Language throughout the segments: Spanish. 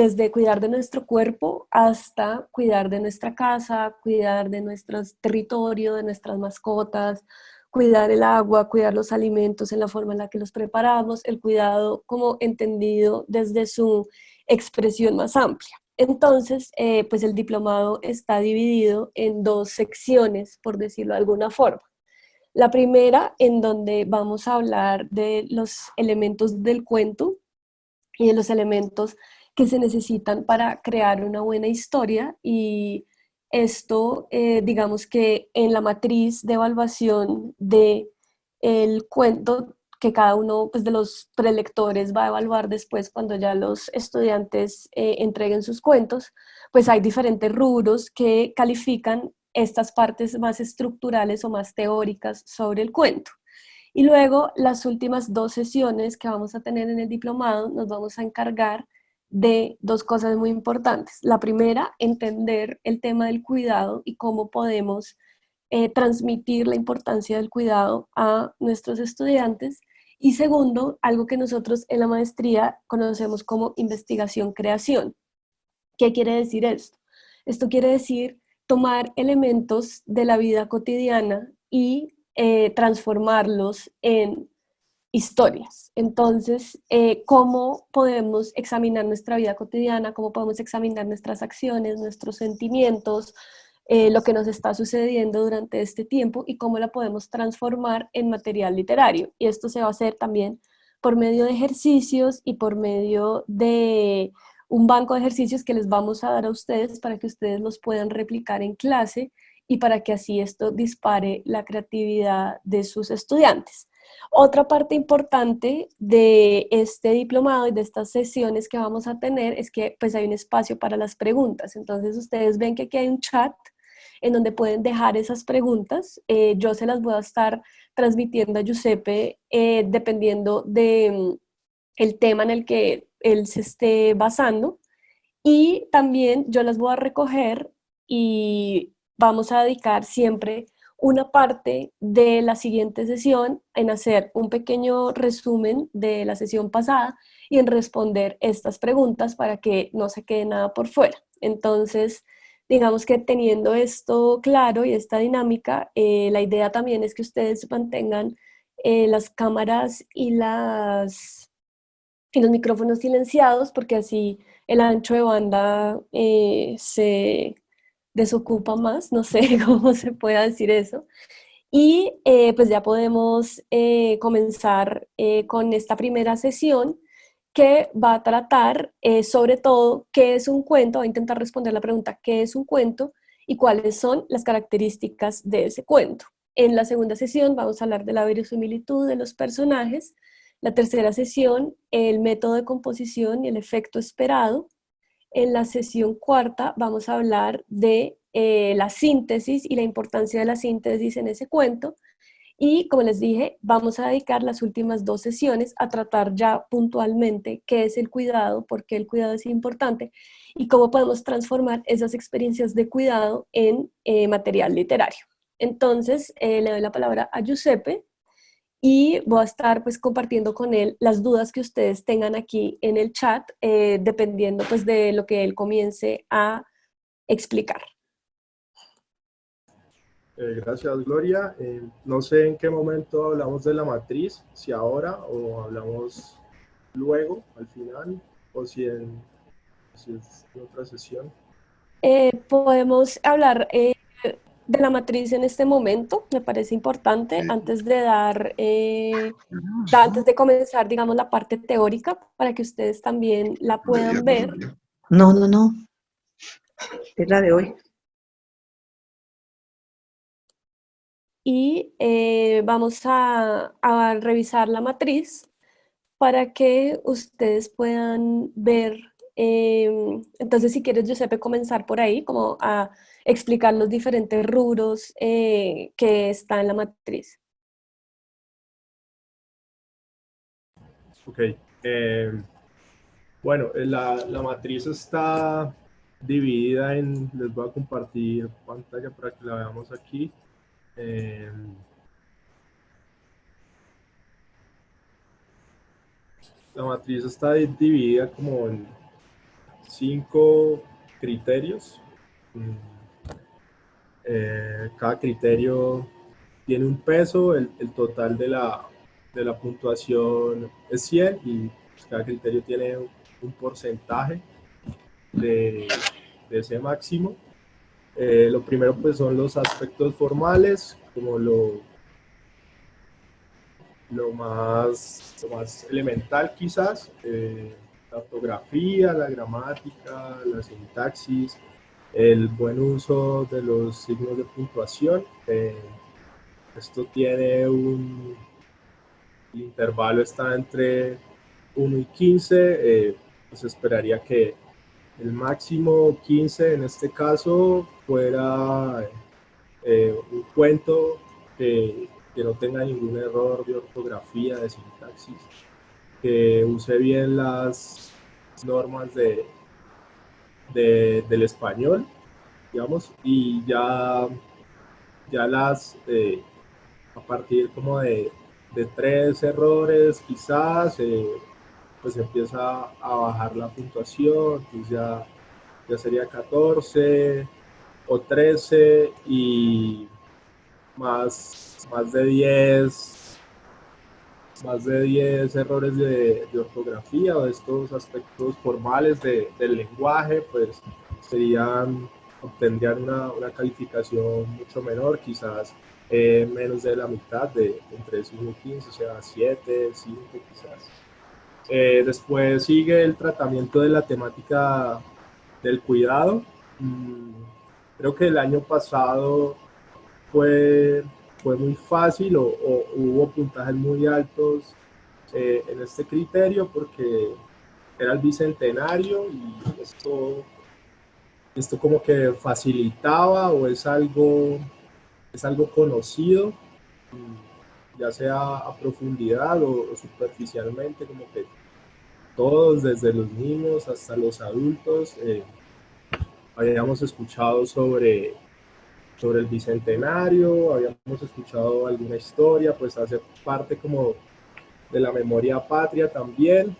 desde cuidar de nuestro cuerpo hasta cuidar de nuestra casa, cuidar de nuestro territorio, de nuestras mascotas, cuidar el agua, cuidar los alimentos en la forma en la que los preparamos, el cuidado como entendido desde su expresión más amplia. Entonces, pues el diplomado está dividido en dos secciones, por decirlo de alguna forma. La primera, en donde vamos a hablar de los elementos del cuento y de los elementos que se necesitan para crear una buena historia, y esto, digamos que en la matriz de evaluación de el cuento que cada uno, pues, de los prelectores va a evaluar después cuando ya los estudiantes entreguen sus cuentos, pues hay diferentes rubros que califican estas partes más estructurales o más teóricas sobre el cuento. Y luego las últimas dos sesiones que vamos a tener en el diplomado nos vamos a encargar de dos cosas muy importantes. La primera, entender el tema del cuidado y cómo podemos transmitir la importancia del cuidado a nuestros estudiantes. Y segundo, algo que nosotros en la maestría conocemos como investigación-creación. ¿Qué quiere decir esto? Esto quiere decir tomar elementos de la vida cotidiana y transformarlos en historias. Entonces, ¿cómo podemos examinar nuestra vida cotidiana? ¿Cómo podemos examinar nuestras acciones, nuestros sentimientos, lo que nos está sucediendo durante este tiempo y cómo la podemos transformar en material literario? Y esto se va a hacer también por medio de ejercicios y por medio de un banco de ejercicios que les vamos a dar a ustedes para que ustedes los puedan replicar en clase y para que así esto dispare la creatividad de sus estudiantes. Otra parte importante de este diplomado y de estas sesiones que vamos a tener es que pues hay un espacio para las preguntas. Entonces ustedes ven que aquí hay un chat en donde pueden dejar esas preguntas. Yo se las voy a estar transmitiendo a Giuseppe dependiendo de el tema en el que él se esté basando, y también yo las voy a recoger y vamos a dedicar siempre una parte de la siguiente sesión en hacer un pequeño resumen de la sesión pasada y en responder estas preguntas para que no se quede nada por fuera. Entonces, digamos que teniendo esto claro y esta dinámica, la idea también es que ustedes mantengan las cámaras y los micrófonos silenciados, porque así el ancho de banda se desocupa más, no sé cómo se pueda decir eso. Y pues ya podemos comenzar con esta primera sesión que va a tratar sobre todo qué es un cuento, va a intentar responder la pregunta qué es un cuento y cuáles son las características de ese cuento. En la segunda sesión vamos a hablar de la verosimilitud de los personajes. La tercera sesión, el método de composición y el efecto esperado. En la sesión cuarta vamos a hablar de la síntesis y la importancia de la síntesis en ese cuento. Y como les dije, vamos a dedicar las últimas dos sesiones a tratar ya puntualmente qué es el cuidado, por qué el cuidado es importante y cómo podemos transformar esas experiencias de cuidado en material literario. Entonces, le doy la palabra a Giuseppe y voy a estar pues compartiendo con él las dudas que ustedes tengan aquí en el chat, dependiendo pues de lo que él comience a explicar. Gracias, Gloria. No sé en qué momento hablamos de la matriz, si ahora o hablamos luego, al final, o si es en otra sesión. Podemos hablar de la matriz en este momento, me parece importante, antes de antes de comenzar, digamos, la parte teórica, para que ustedes también la puedan ver. No, no, no. Es la de hoy. Y vamos a revisar la matriz para que ustedes puedan ver. Entonces, si quieres, Giuseppe, comenzar por ahí, como a explicar los diferentes rubros que están en la matriz. Ok. Bueno, la matriz está dividida en, les voy a compartir pantalla para que la veamos aquí. La matriz está dividida como en 5 criterios. Cada criterio tiene un peso, el total de la puntuación es 100 y pues, cada criterio tiene un porcentaje de ese máximo. Lo primero pues son los aspectos formales, como lo más elemental quizás, la ortografía, la gramática, la sintaxis, el buen uso de los signos de puntuación. Esto tiene el intervalo está entre 1 y 15, pues esperaría que el máximo 15 en este caso fuera un cuento que no tenga ningún error de ortografía, de sintaxis, que use bien las normas del español, digamos, y ya a partir como de 3 errores quizás, pues empieza a bajar la puntuación, pues ya sería 14 o 13 y más de 10 errores de ortografía o de estos aspectos formales del lenguaje, pues obtendrían una calificación mucho menor, quizás menos de la mitad, entre 5 y 15, o sea, 7, 5 quizás. Después sigue el tratamiento de la temática del cuidado. Creo que el año pasado fue muy fácil o hubo puntajes muy altos en este criterio porque era el bicentenario y esto como que facilitaba o es algo conocido, ya sea a profundidad o superficialmente, como que todos, desde los niños hasta los adultos, habíamos escuchado sobre el bicentenario, habíamos escuchado alguna historia, pues hace parte como de la memoria patria también,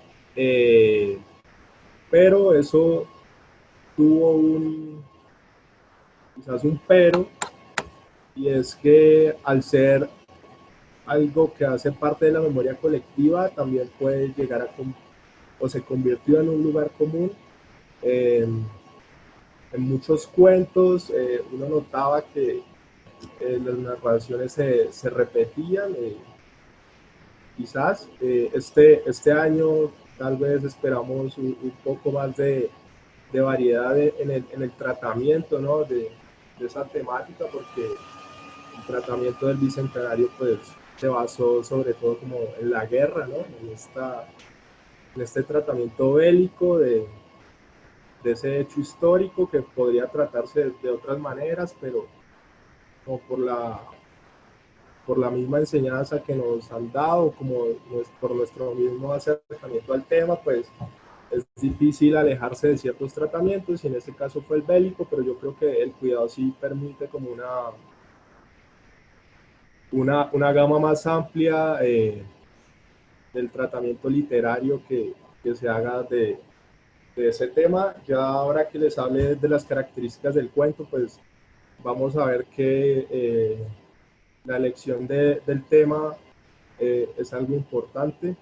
pero eso tuvo quizás un pero, y es que al ser algo que hace parte de la memoria colectiva, también puede llegar o se convirtió en un lugar común. En muchos cuentos uno notaba que las narraciones se repetían. Quizás este año tal vez esperamos un poco más de variedad en el tratamiento, ¿no? de esa temática, porque el tratamiento del bicentenario pues se basó sobre todo como en la guerra, ¿no? en este tratamiento bélico de ese hecho histórico que podría tratarse de otras maneras, pero como por la misma enseñanza que nos han dado, como por nuestro mismo acercamiento al tema, pues es difícil alejarse de ciertos tratamientos, y en este caso fue el bélico, pero yo creo que el cuidado sí permite como una gama más amplia del tratamiento literario que se haga de ese tema. Ya ahora que les hable de las características del cuento, pues vamos a ver que la elección del tema es algo importante,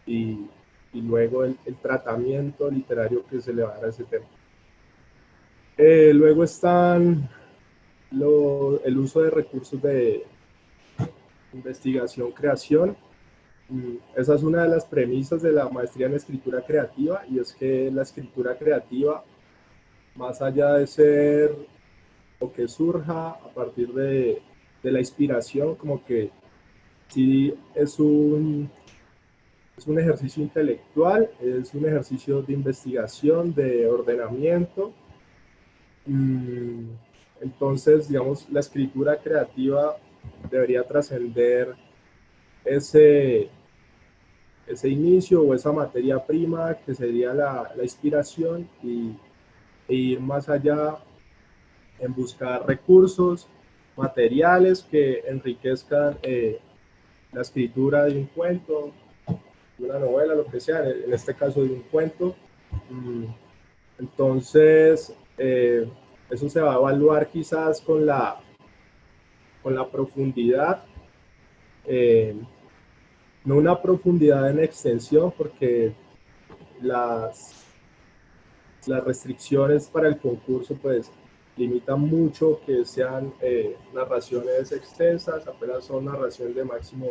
y luego el tratamiento literario que se le va a dar a ese tema. Luego están el uso de recursos de investigación, creación. Esa es una de las premisas de la maestría en escritura creativa, y es que la escritura creativa, más allá de ser o que surja a partir de la inspiración, como que sí es un ejercicio intelectual, es un ejercicio de investigación, de ordenamiento. Entonces, digamos, la escritura creativa debería trascender ese inicio o esa materia prima que sería la inspiración, e ir más allá en buscar recursos materiales que enriquezcan la escritura de un cuento, de una novela, lo que sea, en este caso de un cuento. Entonces, eso se va a evaluar quizás con la profundidad, no una profundidad en extensión, porque las restricciones para el concurso pues limitan mucho que sean narraciones extensas, apenas son narraciones de máximo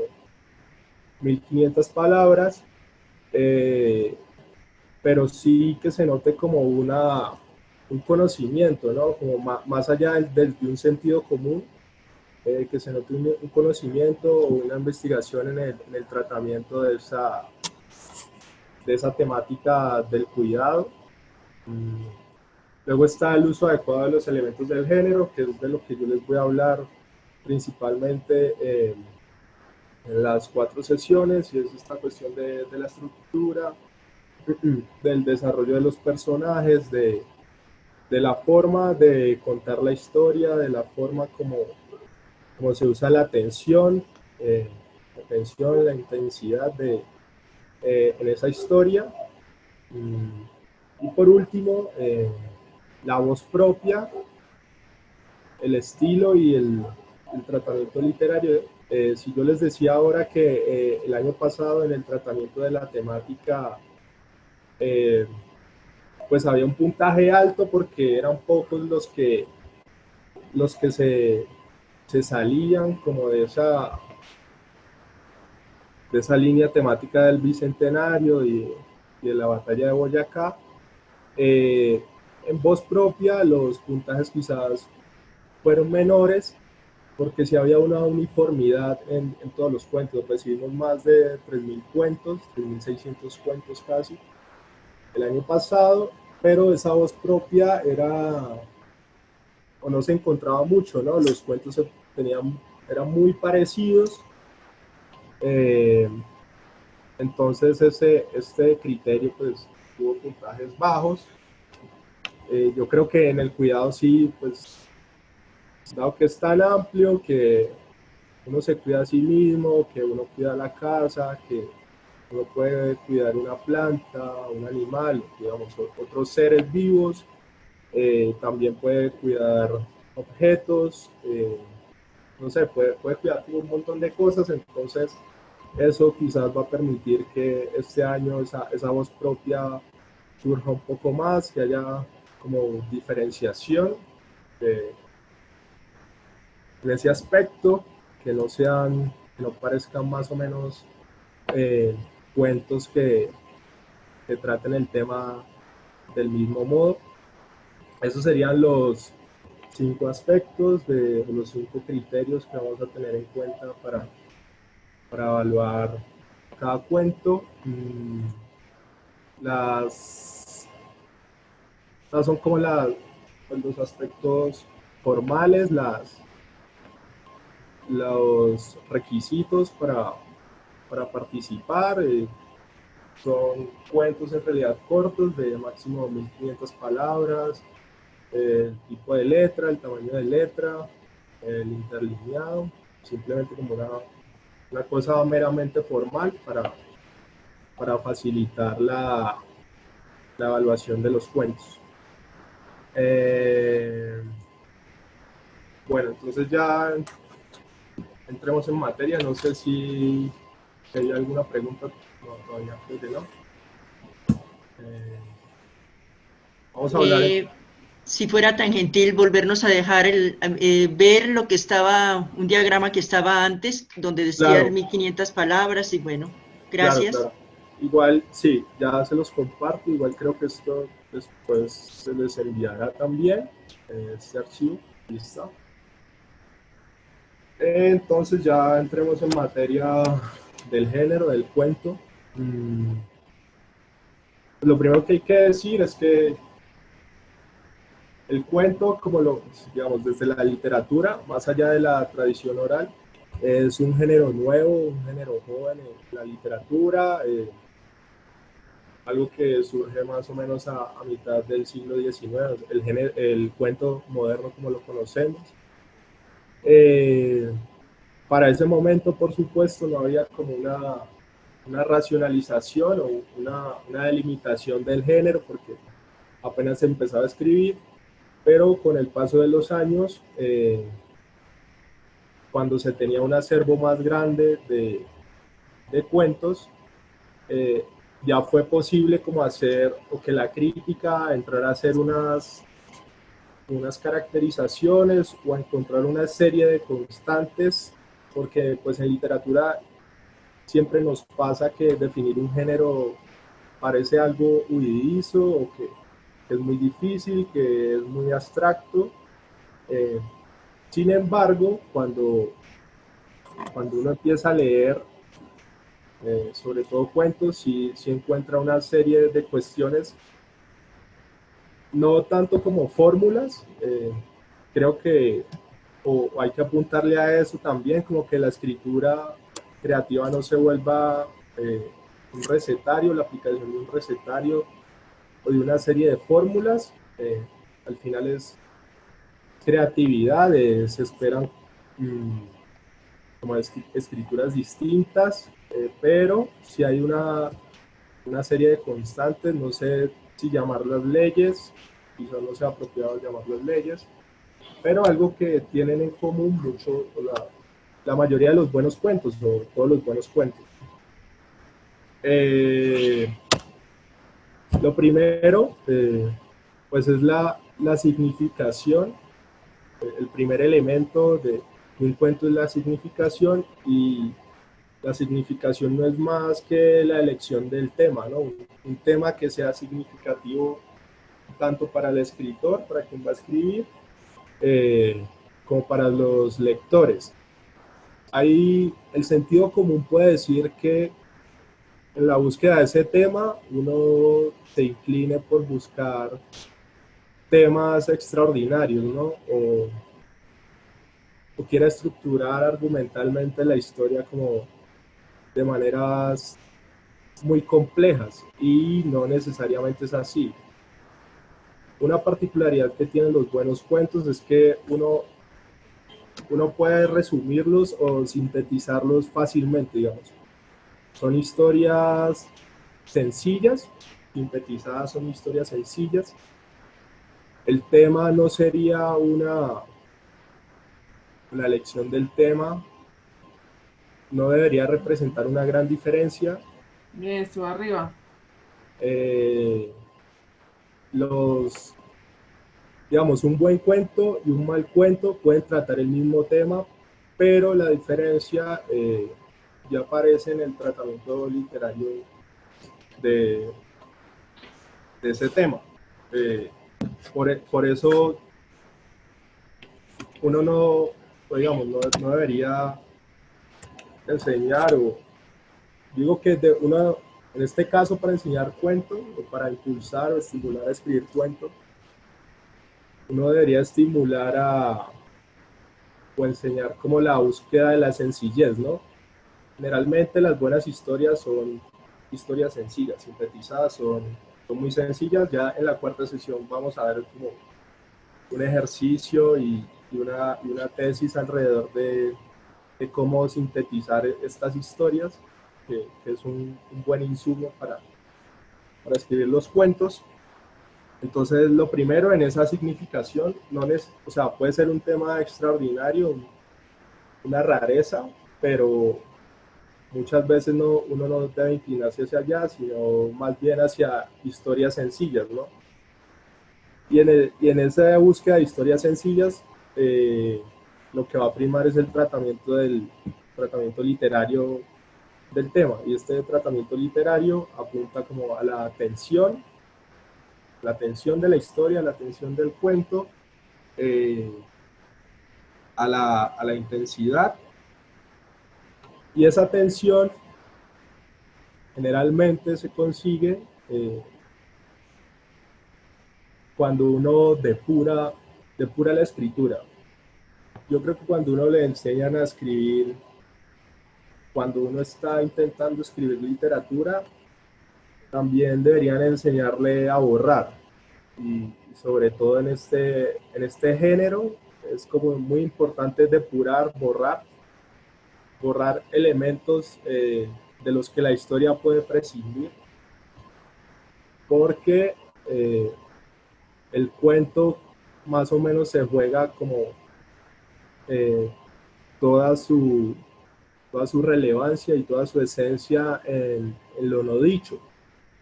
1500 palabras, pero sí que se note como un conocimiento, ¿no? Como más allá de un sentido común, que se note un conocimiento o una investigación en el tratamiento de esa temática del cuidado. Luego está el uso adecuado de los elementos del género, que es de lo que yo les voy a hablar principalmente en las 4 sesiones, y es esta cuestión de la estructura, del desarrollo de los personajes, de la forma de contar la historia, de la forma como se usa la tensión, la intensidad en esa historia. Y por último, la voz propia, el estilo y el tratamiento literario. Si yo les decía ahora que el año pasado en el tratamiento de la temática, pues había un puntaje alto porque eran pocos los que se salían como de esa línea temática del Bicentenario y de la batalla de Boyacá. En voz propia los puntajes quizás fueron menores, porque si había una uniformidad en todos los cuentos. Recibimos más de 3.000 cuentos, 3.600 cuentos casi, el año pasado, pero esa voz propia o no se encontraba mucho, ¿no? Los cuentos eran muy parecidos, entonces este criterio pues tuvo puntajes bajos. Yo creo que en el cuidado sí, pues dado que es tan amplio, que uno se cuida a sí mismo, que uno cuida la casa, que uno puede cuidar una planta, un animal, digamos, otros seres vivos, también puede cuidar objetos, no sé, puede cuidar un montón de cosas. Entonces eso quizás va a permitir que este año esa voz propia surja un poco más, que haya como diferenciación de, en ese aspecto, que no parezcan más o menos eh, cuentos que traten el tema del mismo modo. Esos serían los 5 aspectos, los 5 criterios que vamos a tener en cuenta para evaluar cada cuento. Estas son como los aspectos formales, los requisitos para participar. Son cuentos en realidad cortos, de máximo 1500 palabras, el tipo de letra, el tamaño de letra, el interlineado, simplemente como una cosa meramente formal para facilitar la evaluación de los cuentos. Bueno, entonces ya entremos en materia. No sé si hay alguna pregunta. No, todavía creo que no. Vamos a hablar. Si fuera tan gentil, volvernos a dejar ver lo que estaba, un diagrama que estaba antes, donde decía Claro, 1500 palabras, y bueno, claro, gracias. claro. Igual, sí, ya se los comparto. Igual creo que esto después se les enviará también, este archivo. Listo. Entonces ya entremos en materia del género, del cuento. Lo primero que hay que decir es que el cuento, digamos, desde la literatura, más allá de la tradición oral, es un género nuevo, un género joven en la literatura, algo que surge más o menos a mitad del siglo XIX, el cuento moderno como lo conocemos. Para ese momento, por supuesto, no había como una racionalización o una delimitación del género, porque apenas empezaba a escribir, pero con el paso de los años, cuando se tenía un acervo más grande de cuentos, ya fue posible como hacer, o que la crítica entrara a hacer unas caracterizaciones o a encontrar una serie de constantes, porque pues en literatura siempre nos pasa que definir un género parece algo huidizo o que es muy difícil, que es muy abstracto. Sin embargo, cuando uno empieza a leer, sobre todo cuentos, sí encuentra una serie de cuestiones, no tanto como fórmulas, creo que o hay que apuntarle a eso también, como que la escritura creativa no se vuelva un recetario, la aplicación de un recetario o de una serie de fórmulas. Al final es creatividad, se esperan como escrituras distintas, pero si hay una serie de constantes, no sé si llamarlas leyes, quizás no sea apropiado llamarlas leyes, pero algo que tienen en común mucho la mayoría de los buenos cuentos, o todos los buenos cuentos. Lo primero, pues es la significación. El primer elemento de un cuento es la significación, y la significación no es más que la elección del tema, ¿no? Un tema que sea significativo tanto para el escritor, para quien va a escribir, como para los lectores. Ahí el sentido común puede decir que en la búsqueda de ese tema uno se incline por buscar temas extraordinarios, ¿no? O quiera estructurar argumentalmente la historia como de maneras muy complejas, y no necesariamente es así. Una particularidad que tienen los buenos cuentos es que uno puede resumirlos o sintetizarlos fácilmente, digamos. Son historias sencillas, sintetizadas son historias sencillas. El tema no sería la elección del tema, no debería representar una gran diferencia. Eso, arriba. Digamos, un buen cuento y un mal cuento pueden tratar el mismo tema, pero la diferencia ya aparece en el tratamiento literario de ese tema. Por eso uno digamos, no debería enseñar, o digo que en este caso, para enseñar cuento o para impulsar o estimular a escribir cuento, uno debería estimular o enseñar como la búsqueda de la sencillez, ¿no? Generalmente las buenas historias son historias sencillas, sintetizadas, son muy sencillas. Ya en la cuarta sesión vamos a ver como un ejercicio y una tesis alrededor de cómo sintetizar estas historias, que es un buen insumo para escribir los cuentos. Entonces, lo primero en esa significación, o sea, puede ser un tema extraordinario, una rareza, pero muchas veces uno no debe inclinarse hacia allá, sino más bien hacia historias sencillas, ¿no? Y en esa búsqueda de historias sencillas, lo que va a primar es el tratamiento literario del tema. Y este tratamiento literario apunta como a la tensión de la historia, la tensión del cuento, a la intensidad. Y esa tensión generalmente se consigue cuando uno depura la escritura. Yo creo que cuando uno le enseñan a escribir, cuando uno está intentando escribir literatura, también deberían enseñarle a borrar. Y sobre todo en este género, es como muy importante depurar, borrar elementos de los que la historia puede prescindir, porque el cuento más o menos se juega como eh, toda su, toda su relevancia y toda su esencia en lo no dicho, o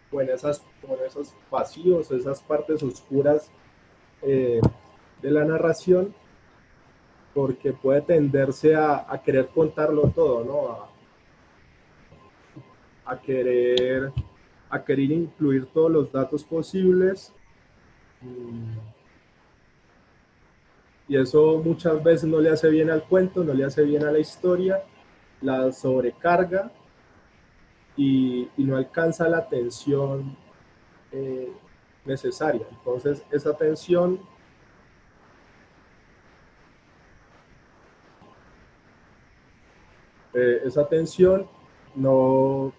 como en esos vacíos, esas partes oscuras eh, de la narración, porque puede tenderse a querer contarlo todo, ¿no? A querer, a querer incluir todos los datos posibles. Y eso muchas veces no le hace bien al cuento, no le hace bien a la historia, la sobrecarga y no alcanza la atención eh, necesaria. Entonces, esa atención no,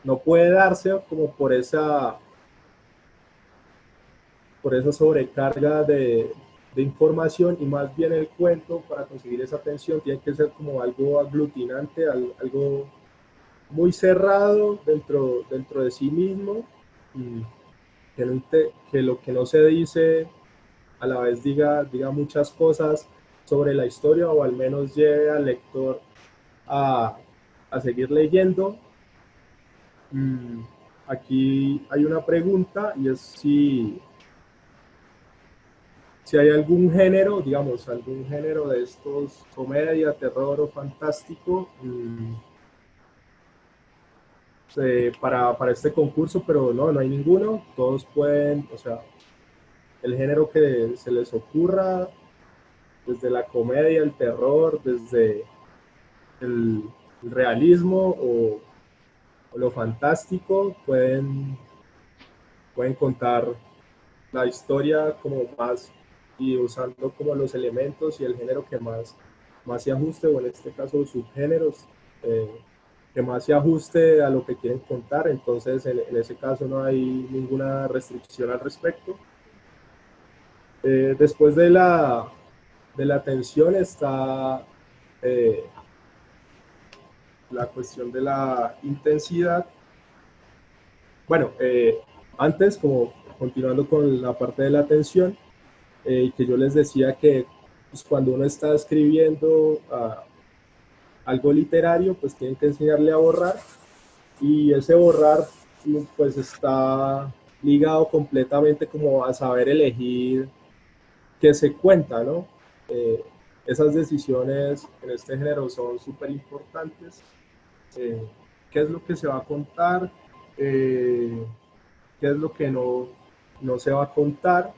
no puede darse como por esa sobrecarga de información, y más bien el cuento, para conseguir esa atención, tiene que ser como algo aglutinante, algo muy cerrado dentro de sí mismo, y que lo que no se dice a la vez diga muchas cosas sobre la historia, o al menos lleve al lector a, a seguir leyendo. Aquí hay una pregunta, y es si hay algún género, digamos, algún género de estos, comedia, terror o fantástico, para este concurso, pero no hay ninguno. Todos pueden, o sea, el género que se les ocurra, desde la comedia, el terror, desde el realismo o lo fantástico, pueden contar la historia como más, y usando como los elementos y el género que más se ajuste, o en este caso subgéneros, que más se ajuste a lo que quieren contar. Entonces, en ese caso no hay ninguna restricción al respecto. Después de la tensión está eh, la cuestión de la intensidad. Bueno, antes, como continuando con la parte de la tensión, que yo les decía que pues, cuando uno está escribiendo algo literario, pues tienen que enseñarle a borrar, y ese borrar pues está ligado completamente como a saber elegir qué se cuenta, ¿no? Eh, Esas decisiones en este género son súper importantes. Eh, ¿Qué es lo que se va a contar? Eh, ¿Qué es lo que no se va a contar?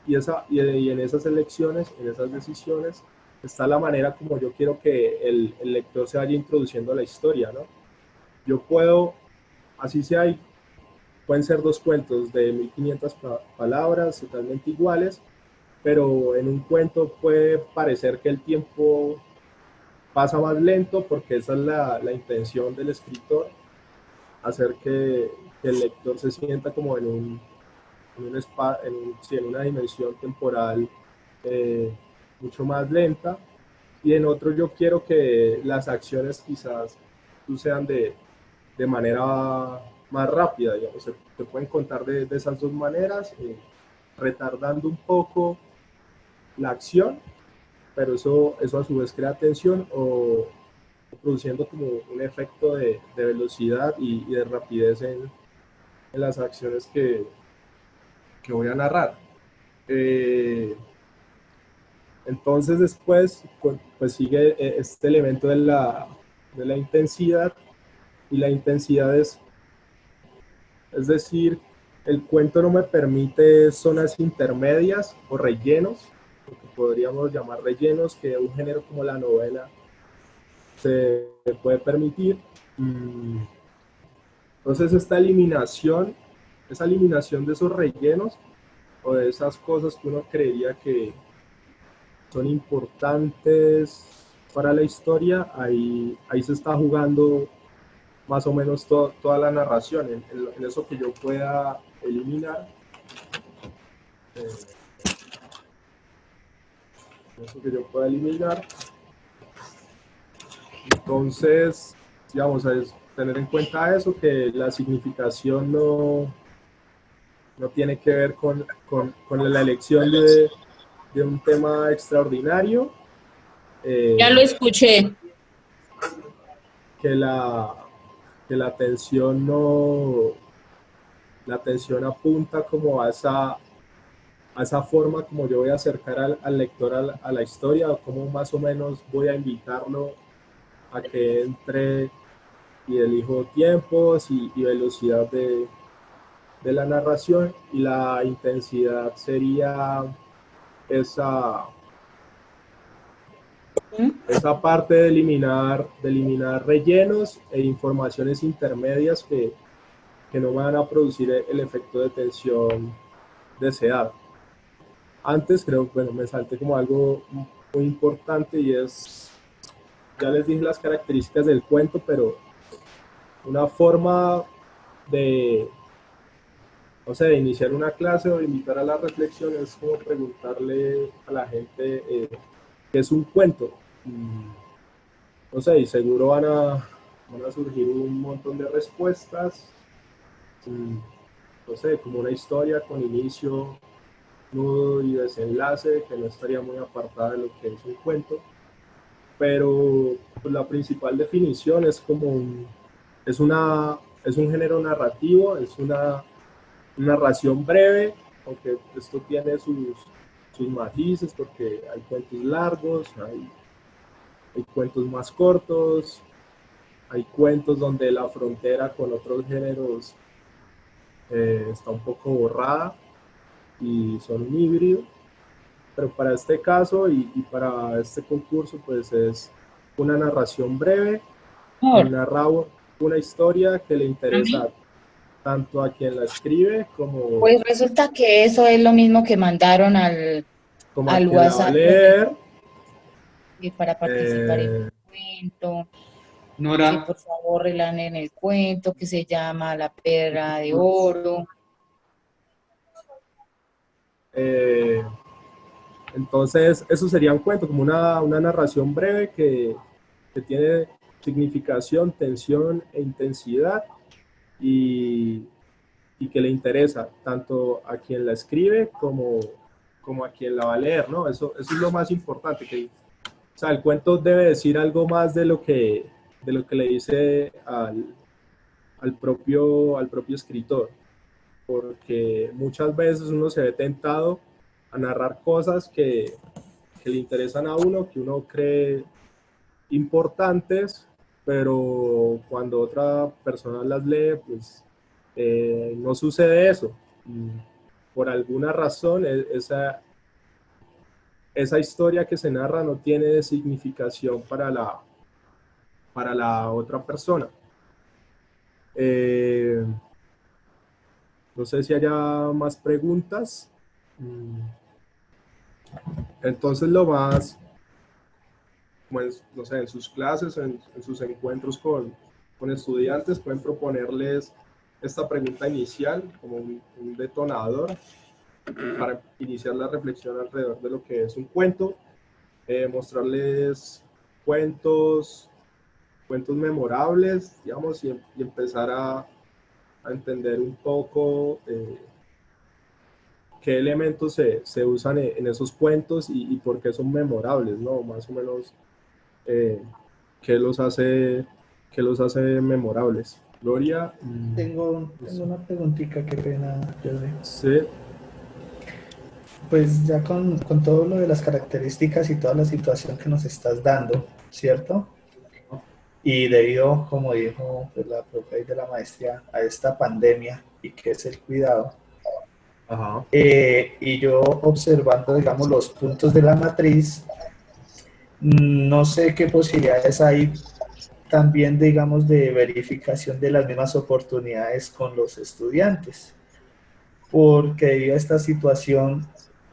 Y en esas elecciones, en esas decisiones, está la manera como yo quiero que el lector se vaya introduciendo a la historia, ¿no? Yo puedo, así sea, pueden ser dos cuentos de 1500 palabras totalmente iguales, pero en un cuento puede parecer que el tiempo pasa más lento, porque esa es la intención del escritor, hacer que el lector se sienta como en una dimensión temporal mucho más lenta. Y en otro yo quiero que las acciones quizás sucedan de manera más rápida, digamos. Se pueden contar de esas dos maneras, retardando un poco la acción, pero eso a su vez crea tensión, o produciendo como un efecto de velocidad y de rapidez en las acciones que voy a narrar. Entonces después pues sigue este elemento de la intensidad, y la intensidad es decir, el cuento no me permite zonas intermedias o rellenos, lo que podríamos llamar rellenos, que un género como la novela se puede permitir. Entonces esa eliminación de esos rellenos, o de esas cosas que uno creería que son importantes para la historia, ahí se está jugando más o menos toda la narración, en eso que yo pueda eliminar. eh, Eso que yo pueda eliminar. Entonces, digamos, es tener en cuenta eso, que la significación no tiene que ver con la elección de un tema extraordinario. Ya lo escuché. Que la atención no, la atención apunta como a esa forma como yo voy a acercar al lector a la historia, o cómo más o menos voy a invitarlo a que entre y elijo tiempos y velocidad de la narración, y la intensidad sería esa, esa parte de eliminar rellenos e informaciones intermedias que no van a producir el efecto de tensión deseado. Antes creo, bueno, me salté como algo muy importante, y es, ya les dije las características del cuento, pero una forma de, no sé, de iniciar una clase o de invitar a la reflexión es como preguntarle a la gente qué es un cuento. No sé, y seguro van a surgir un montón de respuestas. No sé, como una historia con inicio, nudo y desenlace, que no estaría muy apartada de lo que es un cuento. Pero pues, la principal definición es como es un género narrativo, es una narración breve, aunque esto tiene sus matices, porque hay cuentos largos, hay cuentos más cortos, hay cuentos donde la frontera con otros géneros está un poco borrada y son un híbrido. Pero para este caso y para este concurso, pues es una narración breve y Amor, narra una historia que le a mí, interesa tanto a quien la escribe pues resulta que eso es lo mismo que mandaron como a al quien la va a WhatsApp de leer. que para participar en el cuento, que Nora, por favor relanen el cuento que se llama La Perra de Oro. eh, entonces, eso sería un cuento, como una narración breve que tiene significación, tensión e intensidad, y, y que le interesa tanto a quien la escribe como a quien la va a leer, ¿no? Eso es lo más importante, que, o sea, el cuento debe decir algo más de lo que le dice al propio escritor, porque muchas veces uno se ve tentado a narrar cosas que le interesan a uno, que uno cree importantes, pero cuando otra persona las lee, pues no sucede eso. Y por alguna razón, esa historia que se narra no tiene significación para la otra persona. Eh, no sé si haya más preguntas. Entonces, lo más, como no sé, en sus clases, en sus encuentros con estudiantes, pueden proponerles esta pregunta inicial como un detonador para iniciar la reflexión alrededor de lo que es un cuento, mostrarles cuentos, cuentos memorables, digamos, y empezar a entender un poco qué elementos se usan en esos cuentos y por qué son memorables, ¿no? Más o menos eh, qué qué los hace memorables. Gloria. Tengo una preguntita, qué pena, José. Sí. Pues ya con todo lo de las características y toda la situación que nos estás dando, ¿cierto? Y debido, como dijo pues, la profe de la maestría, a esta pandemia y que es el cuidado, Ajá. y yo observando, digamos, los puntos de la matriz, no sé qué posibilidades hay también, digamos, de verificación de las mismas oportunidades con los estudiantes, porque debido a esta situación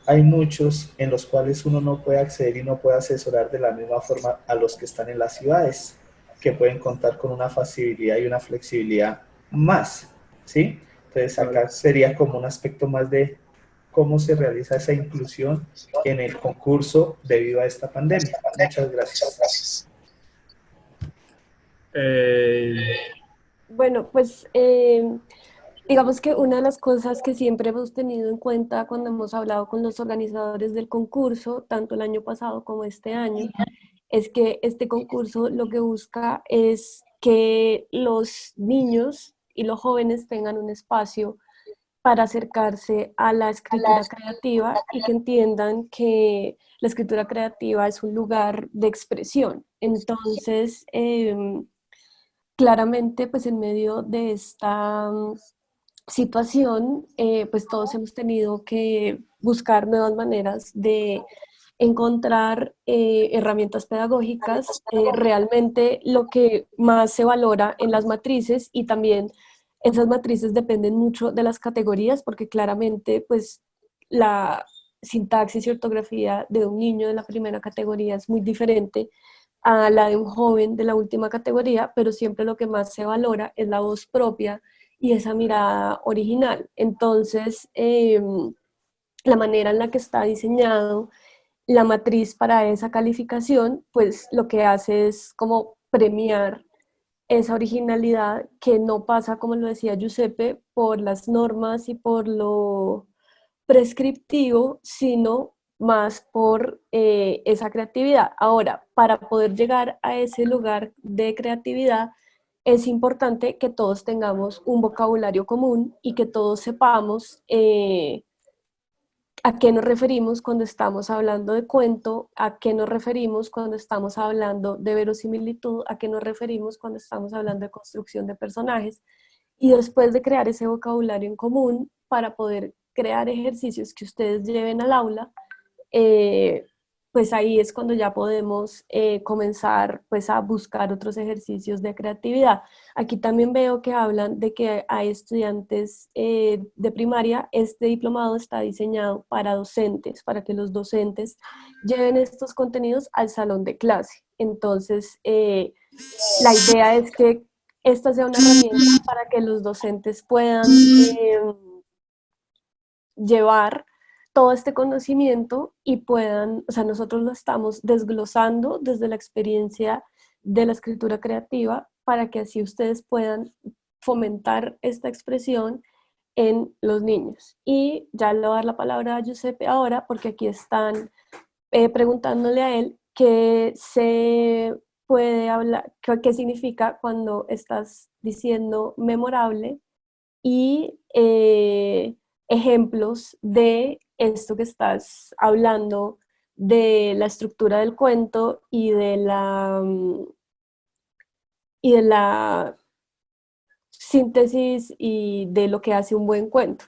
hay muchos en los cuales uno no puede acceder y no puede asesorar de la misma forma a los que están en las ciudades, que pueden contar con una facilidad y una flexibilidad más, ¿sí? Entonces acá sería como un aspecto más de cómo se realiza esa inclusión en el concurso debido a esta pandemia. Muchas gracias. Eh, Bueno, pues Digamos que una de las cosas que siempre hemos tenido en cuenta cuando hemos hablado con los organizadores del concurso, tanto el año pasado como este año, es que este concurso lo que busca es que los niños y los jóvenes tengan un espacio para acercarse a la escritura creativa y que entiendan que la escritura creativa es un lugar de expresión. Entonces, claramente, pues en medio de esta situación, pues todos hemos tenido que buscar nuevas maneras de encontrar herramientas pedagógicas, realmente lo que más se valora en las matrices, y también esas matrices dependen mucho de las categorías, porque claramente pues la sintaxis y ortografía de un niño de la primera categoría es muy diferente a la de un joven de la última categoría, pero siempre lo que más se valora es la voz propia y esa mirada original. Entonces, la manera en la que está diseñado la matriz para esa calificación, pues lo que hace es como premiar esa originalidad que no pasa, como lo decía Giuseppe, por las normas y por lo prescriptivo, sino más por esa creatividad. Ahora, para poder llegar a ese lugar de creatividad, es importante que todos tengamos un vocabulario común y que todos sepamos a qué nos referimos cuando estamos hablando de cuento, a qué nos referimos cuando estamos hablando de verosimilitud, a qué nos referimos cuando estamos hablando de construcción de personajes. Y después de crear ese vocabulario en común para poder crear ejercicios que ustedes lleven al aula, pues ahí es cuando ya podemos comenzar pues a buscar otros ejercicios de creatividad. Aquí también veo que hablan de que hay estudiantes de primaria. Este diplomado está diseñado para docentes, para que los docentes lleven estos contenidos al salón de clase. Entonces, la idea es que esta sea una herramienta para que los docentes puedan llevar todo este conocimiento y puedan, o sea, nosotros lo estamos desglosando desde la experiencia de la escritura creativa para que así ustedes puedan fomentar esta expresión en los niños. Y ya le voy a dar la palabra a Giuseppe ahora, porque aquí están preguntándole a él qué se puede hablar, qué significa cuando estás diciendo memorable y ejemplos de esto que estás hablando, de la estructura del cuento y de la síntesis y de lo que hace un buen cuento.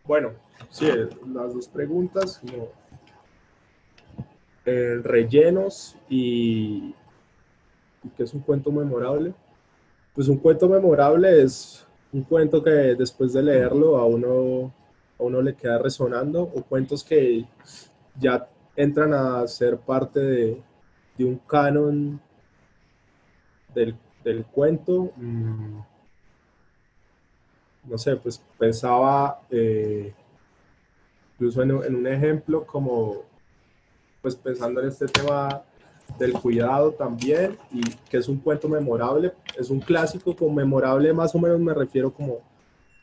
Bueno, sí, las dos preguntas, como rellenos y qué es un cuento memorable. Pues un cuento memorable es un cuento que después de leerlo a uno le queda resonando, o cuentos que ya entran a ser parte de un canon del cuento. No sé, pues pensaba incluso en un ejemplo como, pues pensando en este tema del cuidado también, y que es un cuento memorable, es un clásico. Con memorable más o menos me refiero como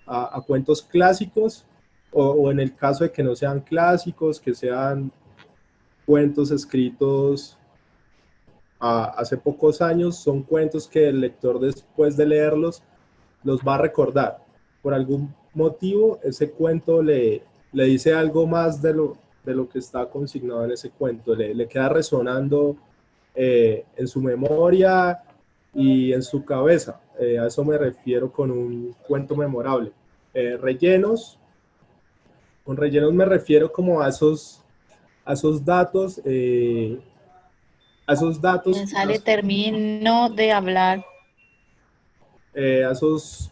a cuentos clásicos, o en el caso de que no sean clásicos, que sean cuentos escritos hace pocos años, son cuentos que el lector después de leerlos los va a recordar. Por algún motivo ese cuento le dice algo más de lo que está consignado en ese cuento, le queda resonando en su memoria y en su cabeza. A eso me refiero con un cuento memorable. Rellenos, con rellenos me refiero como a esos datos, Me sale, termino de hablar. a esos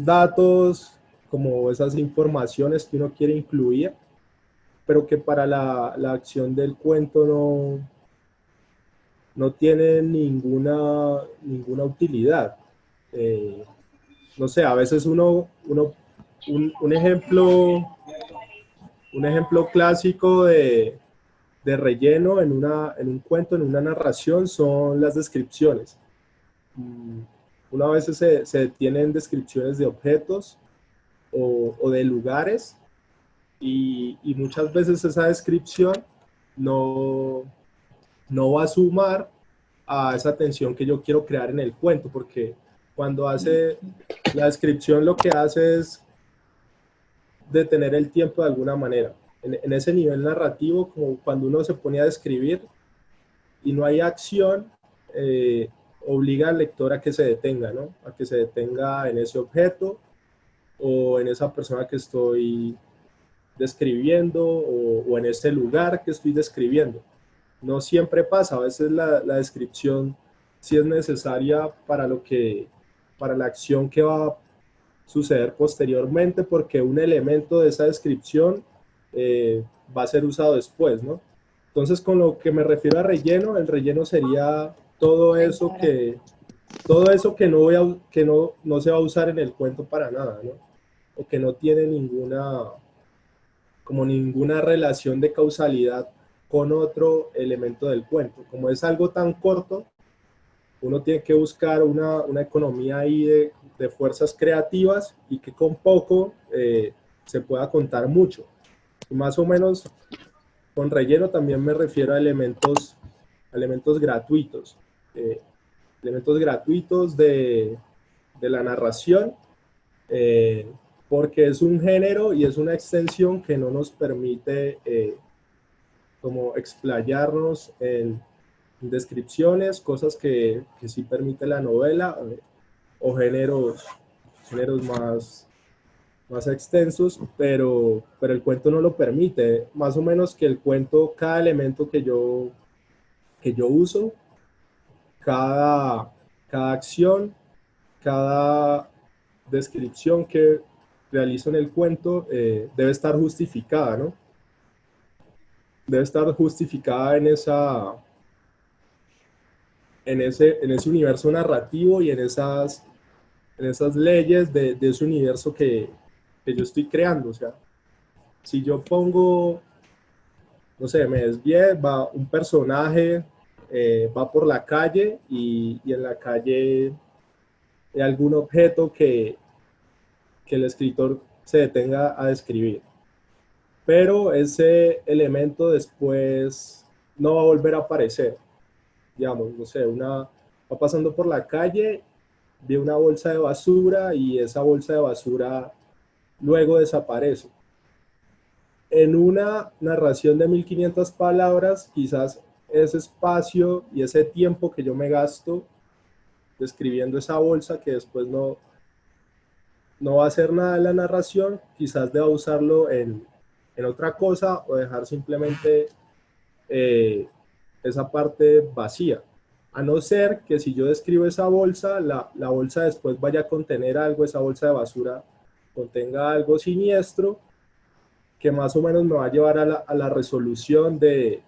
datos, como esas informaciones que uno quiere incluir, pero que para la acción del cuento no tienen ninguna utilidad. No sé, a veces un ejemplo clásico de relleno en un cuento, en una narración, son las descripciones. Uno a veces se detiene en descripciones de objetos o de lugares y muchas veces esa descripción no va a sumar a esa tensión que yo quiero crear en el cuento, porque cuando hace la descripción lo que hace es detener el tiempo de alguna manera. En ese nivel narrativo, como cuando uno se pone a describir y no hay acción, obliga al lector a que se detenga, ¿no? A que se detenga en ese objeto o en esa persona que estoy describiendo o en ese lugar que estoy describiendo. No siempre pasa, a veces la descripción sí es necesaria para la acción que va a suceder posteriormente, porque un elemento de esa descripción va a ser usado después, ¿no? Entonces, con lo que me refiero a relleno, el relleno sería todo eso que no se va a usar en el cuento para nada, ¿no? O que no tiene ninguna relación de causalidad con otro elemento del cuento. Como es algo tan corto, uno tiene que buscar una economía ahí de fuerzas creativas y que con poco se pueda contar mucho. Y más o menos con relleno también me refiero a elementos gratuitos. Elementos gratuitos de la narración, porque es un género y es una extensión que no nos permite como explayarnos en descripciones, cosas que sí permite la novela, o géneros más extensos, pero el cuento no lo permite. Más o menos que el cuento, cada elemento que yo uso, cada acción, cada descripción que realizo en el cuento debe estar justificada, ¿no? Debe estar justificada en ese universo narrativo y en esas leyes de ese universo que yo estoy creando. O sea, si yo pongo, no sé, me desvié, va un personaje, va por la calle y en la calle hay algún objeto que el escritor se detenga a describir. Pero ese elemento después no va a volver a aparecer. Digamos, no sé, va pasando por la calle, ve una bolsa de basura y esa bolsa de basura luego desaparece. En una narración de 1500 palabras, quizás ese espacio y ese tiempo que yo me gasto describiendo esa bolsa, que después no va a hacer nada en la narración, quizás deba usarlo en otra cosa o dejar simplemente esa parte vacía. A no ser que si yo describo esa bolsa, la bolsa después vaya a contener algo, esa bolsa de basura contenga algo siniestro que más o menos me va a llevar a la resolución de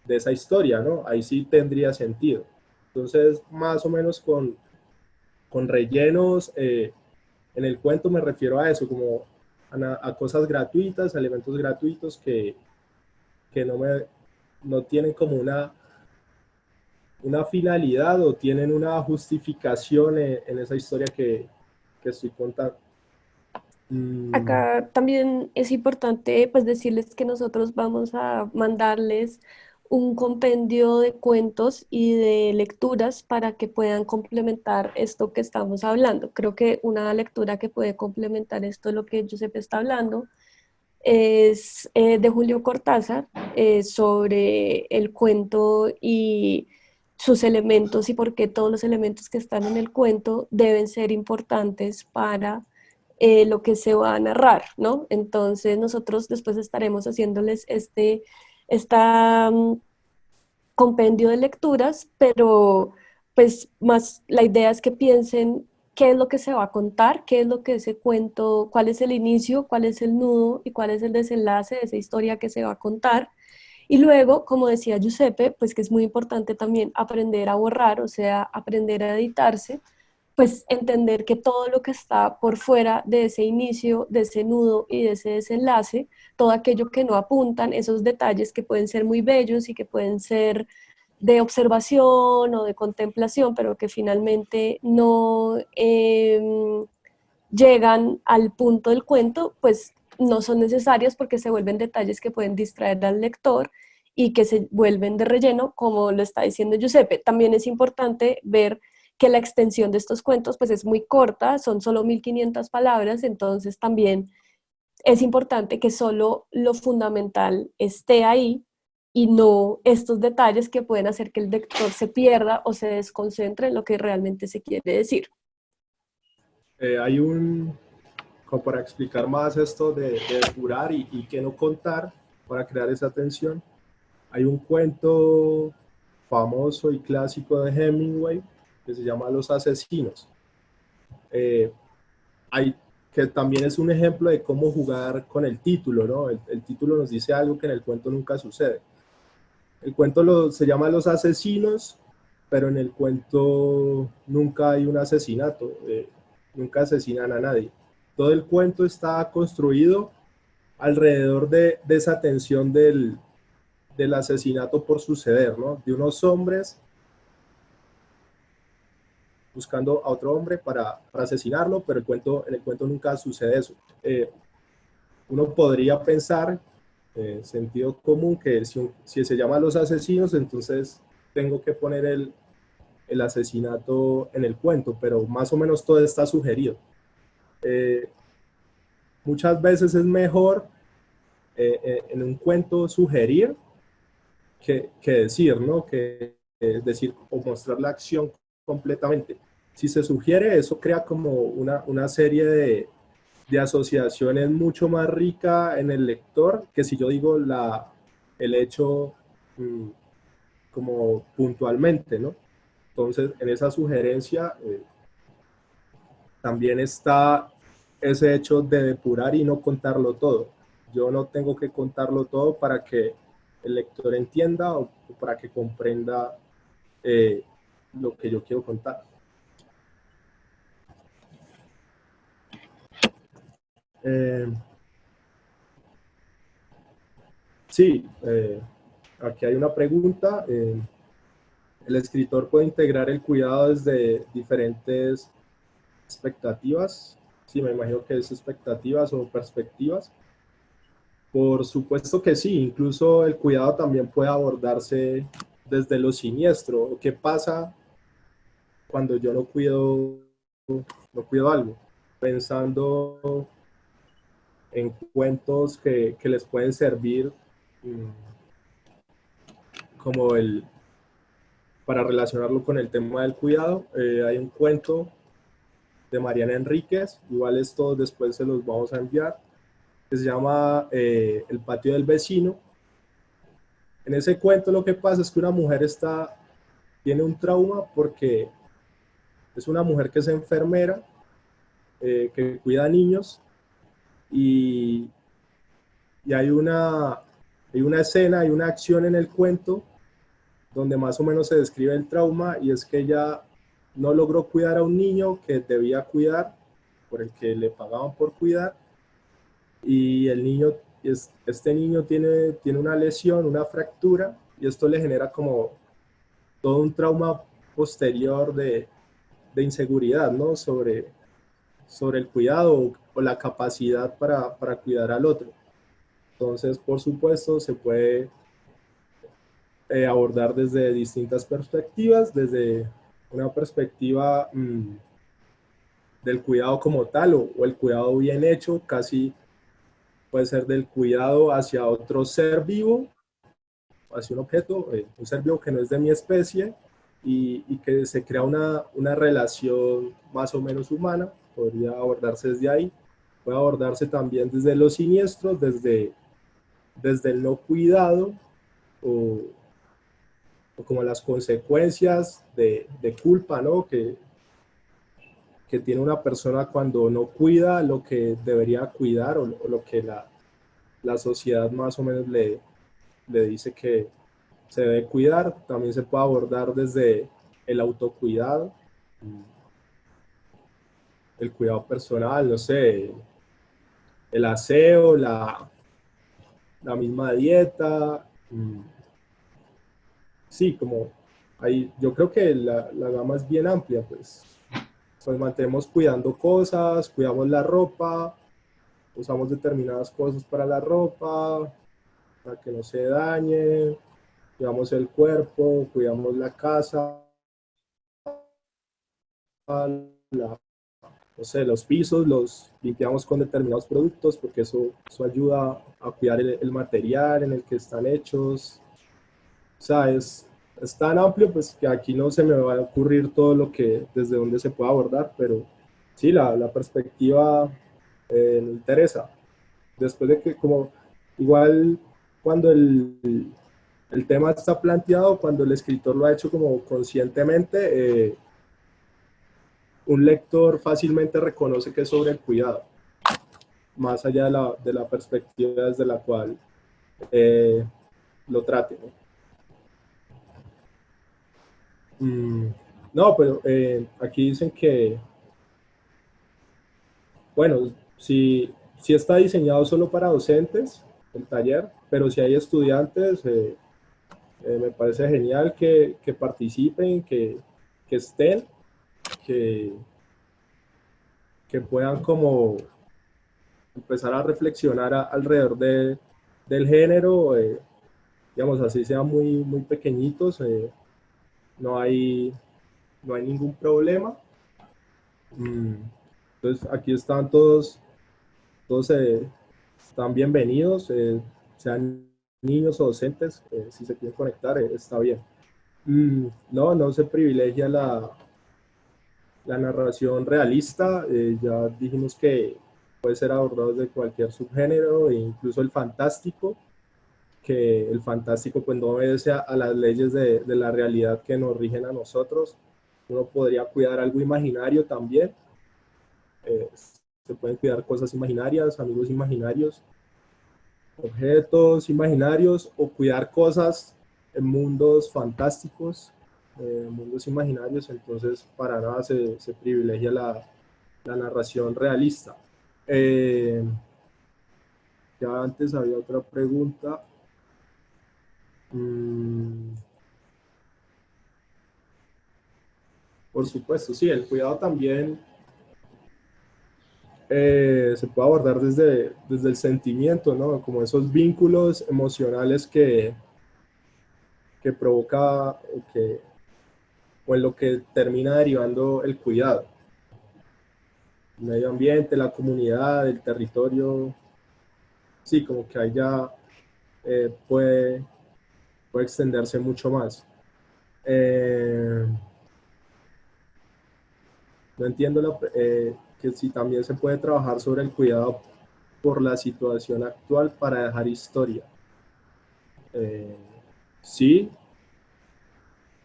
esa historia, ¿no? Ahí sí tendría sentido. Entonces, más o menos con rellenos en el cuento me refiero a eso, como a cosas gratuitas, a elementos gratuitos que no tienen como una finalidad o tienen una justificación en esa historia que estoy contando. Acá también es importante pues decirles que nosotros vamos a mandarles un compendio de cuentos y de lecturas para que puedan complementar esto que estamos hablando. Creo que una lectura que puede complementar esto, lo que Giuseppe está hablando, es de Julio Cortázar, sobre el cuento y sus elementos y por qué todos los elementos que están en el cuento deben ser importantes para lo que se va a narrar, ¿no? Entonces nosotros después estaremos haciéndoles esta compendio de lecturas, pero pues más la idea es que piensen qué es lo que se va a contar, qué es lo que ese cuento, cuál es el inicio, cuál es el nudo y cuál es el desenlace de esa historia que se va a contar. Y luego, como decía Giuseppe, pues que es muy importante también aprender a borrar, o sea, aprender a editarse, pues entender que todo lo que está por fuera de ese inicio, de ese nudo y de ese desenlace, todo aquello que no apuntan, esos detalles que pueden ser muy bellos y que pueden ser de observación o de contemplación, pero que finalmente no llegan al punto del cuento, pues no son necesarios porque se vuelven detalles que pueden distraer al lector y que se vuelven de relleno, como lo está diciendo Giuseppe. También es importante ver que la extensión de estos cuentos pues es muy corta, son solo 1500 palabras, entonces también es importante que solo lo fundamental esté ahí y no estos detalles que pueden hacer que el lector se pierda o se desconcentre en lo que realmente se quiere decir. Hay como para explicar más esto de depurar y qué no contar para crear esa tensión, hay un cuento famoso y clásico de Hemingway que se llama Los Asesinos. Que también es un ejemplo de cómo jugar con el título, ¿no? El título nos dice algo que en el cuento nunca sucede. El cuento se llama Los Asesinos, pero en el cuento nunca hay un asesinato, nunca asesinan a nadie. Todo el cuento está construido alrededor de esa tensión del asesinato por suceder, ¿no? De unos hombres buscando a otro hombre para asesinarlo, pero en el cuento nunca sucede eso. Uno podría pensar, sentido común, que si se llama Los Asesinos, entonces tengo que poner el asesinato en el cuento, pero más o menos todo está sugerido. Muchas veces es mejor en un cuento sugerir que decir, ¿no? Que decir o mostrar la acción completamente. Si se sugiere, eso crea como una serie de asociaciones mucho más rica en el lector que si yo digo el hecho como puntualmente, ¿no? Entonces, en esa sugerencia también está ese hecho de depurar y no contarlo todo. Yo no tengo que contarlo todo para que el lector entienda o para que comprenda lo que yo quiero contar. Sí, aquí hay una pregunta. El escritor puede integrar el cuidado desde diferentes expectativas. Sí, me imagino que es expectativas o perspectivas. Por supuesto que sí, incluso el cuidado también puede abordarse desde lo siniestro. ¿Qué pasa cuando yo no cuido algo? Pensando en cuentos que les pueden servir como para relacionarlo con el tema del cuidado. Hay un cuento de Mariana Enríquez, igual esto después se los vamos a enviar, que se llama El patio del vecino. En ese cuento lo que pasa es que una mujer tiene un trauma porque es una mujer que es enfermera, que cuida a niños, y hay una escena, hay una acción en el cuento donde más o menos se describe el trauma, y es que ella no logró cuidar a un niño que debía cuidar, por el que le pagaban por cuidar, y este niño tiene una lesión, una fractura, y esto le genera como todo un trauma posterior de inseguridad, ¿no? Sobre el cuidado o la capacidad para cuidar al otro. Entonces, por supuesto, se puede abordar desde distintas perspectivas, desde una perspectiva del cuidado como tal o el cuidado bien hecho, casi puede ser del cuidado hacia otro ser vivo, hacia un objeto, un ser vivo que no es de mi especie y que se crea una relación más o menos humana. Podría abordarse desde ahí, puede abordarse también desde lo siniestro, desde el no cuidado o como las consecuencias de culpa, ¿no? Que tiene una persona cuando no cuida lo que debería cuidar o lo que la sociedad más o menos le dice que se debe cuidar. También se puede abordar desde el autocuidado, el cuidado personal, no sé, el aseo, la misma dieta, sí, como ahí, yo creo que la gama es bien amplia, pues mantenemos cuidando cosas, cuidamos la ropa, usamos determinadas cosas para la ropa, para que no se dañe, cuidamos el cuerpo, cuidamos la casa, la, no sé, los pisos los limpiamos con determinados productos porque eso ayuda a cuidar el material en el que están hechos. O sea, es tan amplio pues que aquí no se me va a ocurrir todo lo que, desde donde se puede abordar, pero sí, la perspectiva me interesa. Después de que como igual cuando el tema está planteado, cuando el escritor lo ha hecho como conscientemente, un lector fácilmente reconoce que es sobre el cuidado, más allá de la perspectiva desde la cual lo trate, ¿no? No, pero aquí dicen que, bueno, si está diseñado solo para docentes, el taller, pero si hay estudiantes, me parece genial que participen, que estén, que, que puedan como empezar a reflexionar alrededor del género, digamos, así sean muy pequeñitos, no hay, no hay ningún problema. Entonces, aquí están todos están bienvenidos, sean niños o docentes, si se quieren conectar, está bien. No se privilegia la narración realista, ya dijimos que puede ser abordado desde cualquier subgénero, e incluso el fantástico, que el fantástico pues no obedece a las leyes de la realidad que nos rigen a nosotros. Uno podría cuidar algo imaginario también, se pueden cuidar cosas imaginarias, amigos imaginarios, objetos imaginarios, o cuidar cosas en mundos fantásticos, mundos imaginarios. Entonces para nada se privilegia la narración realista. Ya antes había otra pregunta. Por supuesto, sí, el cuidado también se puede abordar desde el sentimiento, ¿no? Como esos vínculos emocionales que provoca o en lo que termina derivando el cuidado. El medio ambiente, la comunidad, el territorio, sí, como que ahí ya puede extenderse mucho más. No entiendo que si también se puede trabajar sobre el cuidado por la situación actual para dejar historia. Sí,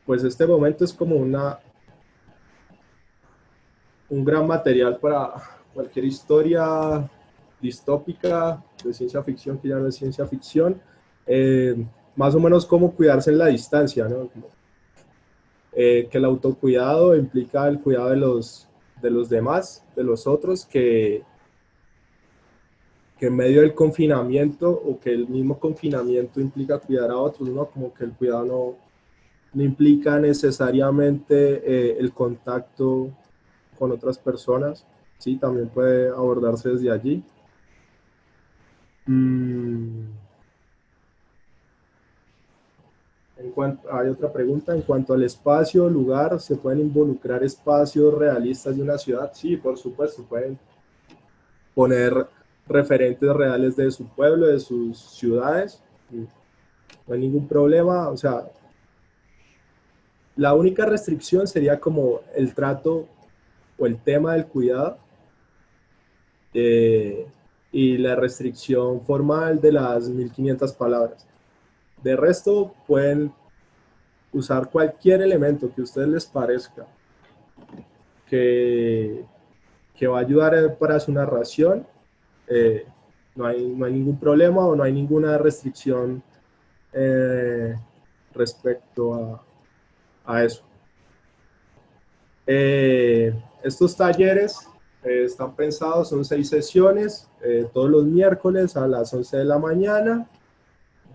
pues este momento es como un gran material para cualquier historia distópica de ciencia ficción, que ya no es ciencia ficción, más o menos cómo cuidarse en la distancia, ¿no? Que el autocuidado implica el cuidado de los demás, de los otros, que en medio del confinamiento, o que el mismo confinamiento implica cuidar a otros, ¿no? Como que el cuidado no implica necesariamente el contacto con otras personas, sí, también puede abordarse desde allí. Hay otra pregunta, en cuanto al espacio, lugar, ¿se pueden involucrar espacios realistas de una ciudad? Sí, por supuesto, pueden poner referentes reales de su pueblo, de sus ciudades, no hay ningún problema. O sea, la única restricción sería como el trato o el tema del cuidado, y la restricción formal de las 1500 palabras. De resto, pueden usar cualquier elemento que a ustedes les parezca que va a ayudar para su narración. No hay ningún problema o no hay ninguna restricción respecto a eso. Estos talleres están pensados, son 6 sesiones, todos los miércoles a las 11 de la mañana.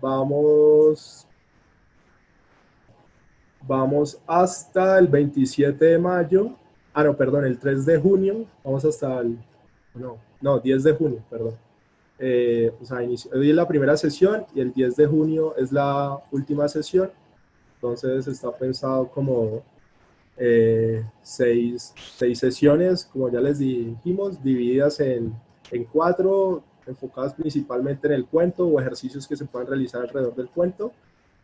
Vamos vamos hasta el 27 de mayo, no, perdón, el 3 de junio, vamos hasta el, no, 10 de junio, perdón. O sea, hoy es la primera sesión y el 10 de junio es la última sesión, entonces está pensado como 6 sesiones, como ya les dijimos, divididas en 4, enfocadas principalmente en el cuento o ejercicios que se puedan realizar alrededor del cuento,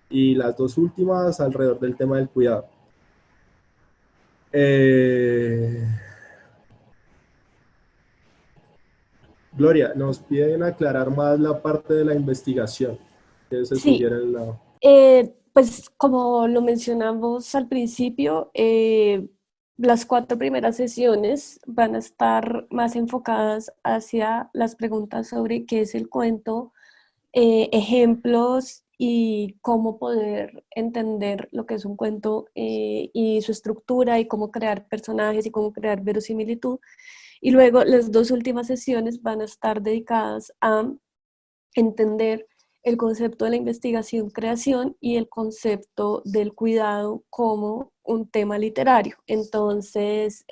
y las 2 últimas alrededor del tema del cuidado. Gloria, nos piden aclarar más la parte de la investigación que se Sí, sugiere en la... pues como lo mencionamos al principio, las 4 primeras sesiones van a estar más enfocadas hacia las preguntas sobre qué es el cuento, ejemplos y cómo poder entender lo que es un cuento y su estructura y cómo crear personajes y cómo crear verosimilitud. Y luego las 2 últimas sesiones van a estar dedicadas a entender el concepto de la investigación-creación y el concepto del cuidado como un tema literario. Entonces,